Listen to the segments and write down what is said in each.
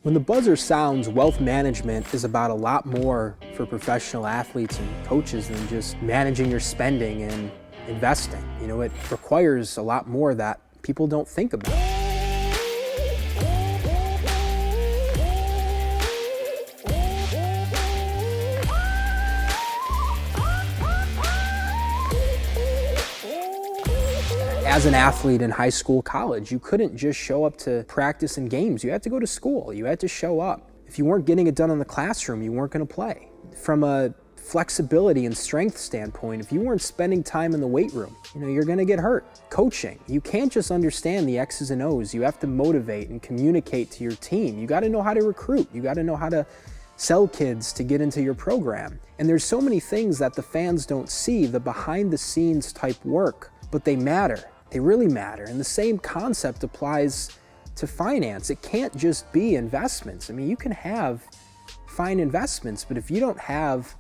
When the buzzer sounds, wealth management is about a lot more for professional athletes and coaches than just managing your spending and investing. It requires a lot more that people don't think about. As an athlete in high school, college, you couldn't just show up to practice and games. You had to go to school. You had to show up. If you weren't getting it done in the classroom, you weren't going to play. From a flexibility and strength standpoint, if you weren't spending time in the weight room, you're going to get hurt. Coaching, you can't just understand the X's and O's. You have to motivate and communicate to your team. You got to know how to recruit. You got to know how to sell kids to get into your program. And there's so many things that the fans don't see, the behind the scenes type work, but they matter. They really matter. And the same concept applies to finance. It can't just be investments. You can have fine investments, but if you don't have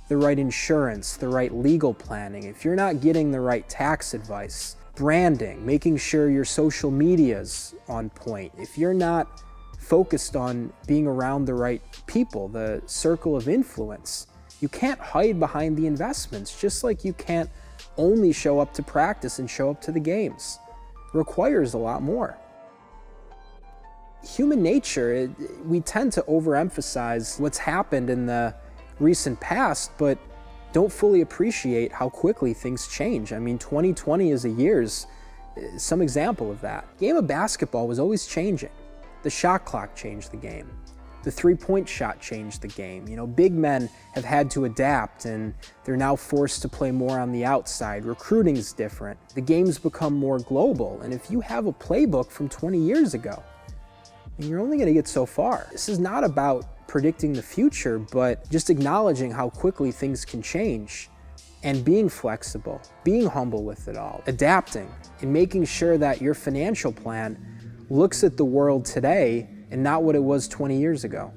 the right insurance, the right legal planning, if you're not getting the right tax advice, branding, making sure your social media's on point, if you're not focused on being around the right people, the circle of influence, you can't hide behind the investments, just like you can't only show up to practice and show up to the games. It requires a lot more. Human nature, we tend to overemphasize what's happened in the recent past, but don't fully appreciate how quickly things change. 2020 as a year's some example of that. The game of basketball was always changing. The shot clock changed the game. The three-point shot changed the game. Big men have had to adapt and they're now forced to play more on the outside. Recruiting's different. The game's become more global. And if you have a playbook from 20 years ago, you're only going to get so far. This is not about predicting the future, but just acknowledging how quickly things can change and being flexible, being humble with it all, adapting, and making sure that your financial plan looks at the world today and not what it was 20 years ago.